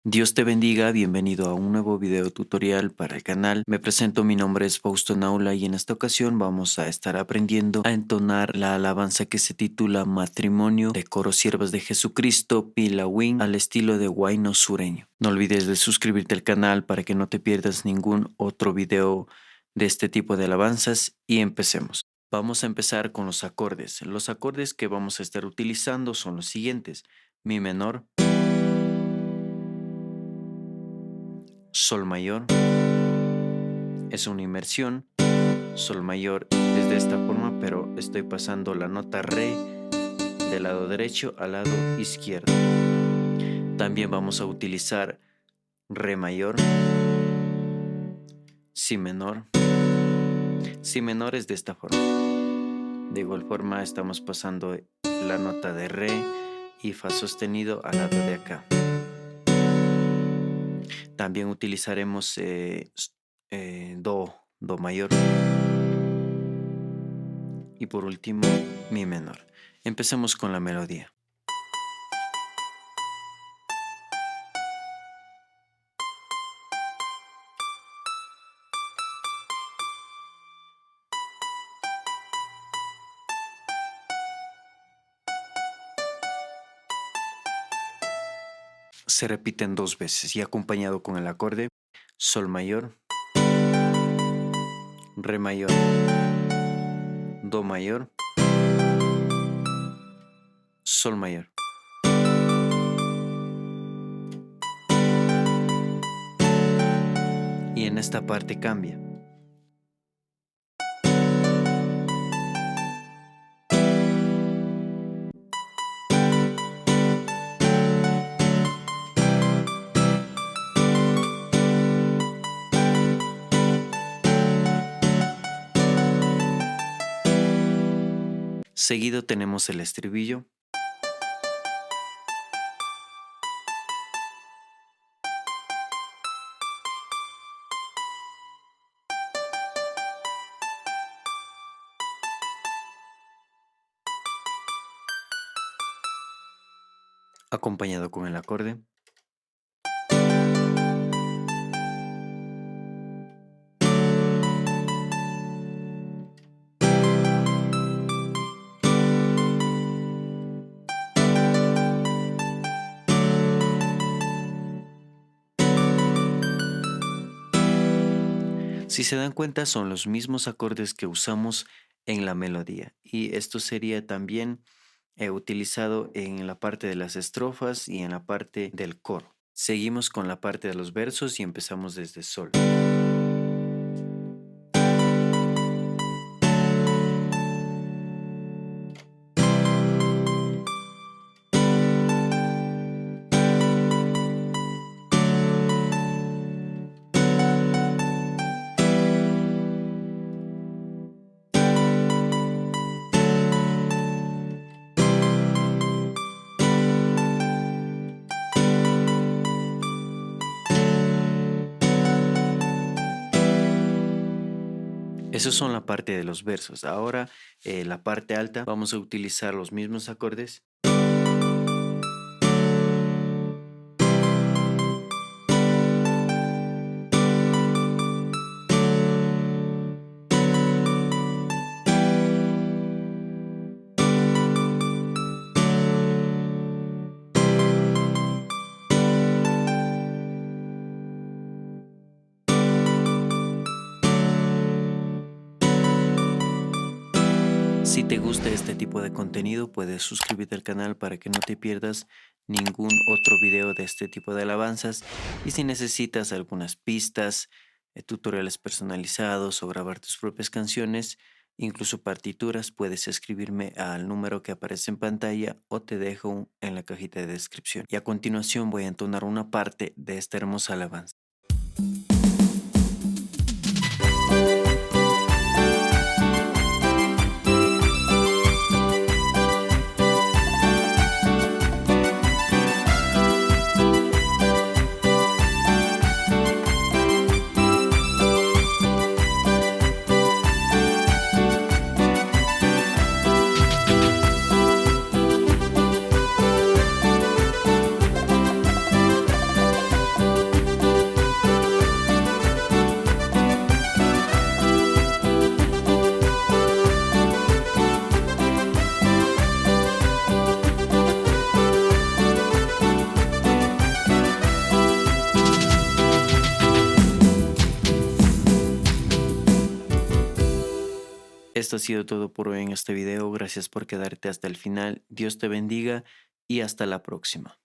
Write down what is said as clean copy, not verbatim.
Dios te bendiga, bienvenido a un nuevo video tutorial para el canal. Me presento, mi nombre es Fausto Naula y en esta ocasión vamos a estar aprendiendo a entonar la alabanza que se titula Matrimonio de Coro Siervas de Jesucristo, Pilawin, al estilo de huayno sureño. No olvides de suscribirte al canal para que no te pierdas ningún otro video de este tipo de alabanzas y empecemos. Vamos a empezar con los acordes. Los acordes que vamos a estar utilizando son los siguientes: mi menor, sol mayor, es una inmersión. Sol mayor es de esta forma, pero estoy pasando la nota re del lado derecho al lado izquierdo. También vamos a utilizar re mayor, si menor. Si menor es de esta forma. De igual forma estamos pasando la nota de re y fa sostenido al lado de acá. También utilizaremos do mayor. Y por último, mi menor. Empecemos con la melodía. Se repiten dos veces y acompañado con el acorde sol mayor, re mayor, do mayor, sol mayor. Y en esta parte cambia. Seguido tenemos el estribillo. Acompañado con el acorde. Si se dan cuenta, son los mismos acordes que usamos en la melodía, y esto sería también utilizado en la parte de las estrofas y en la parte del coro. Seguimos con la parte de los versos y empezamos desde sol. Esos son la parte de los versos. Ahora la parte alta, vamos a utilizar los mismos acordes. Si te gusta este tipo de contenido, puedes suscribirte al canal para que no te pierdas ningún otro video de este tipo de alabanzas. Y si necesitas algunas pistas, tutoriales personalizados o grabar tus propias canciones, incluso partituras, puedes escribirme al número que aparece en pantalla o te dejo en la cajita de descripción. Y a continuación voy a entonar una parte de esta hermosa alabanza. Esto ha sido todo por hoy en este video. Gracias por quedarte hasta el final. Dios te bendiga y hasta la próxima.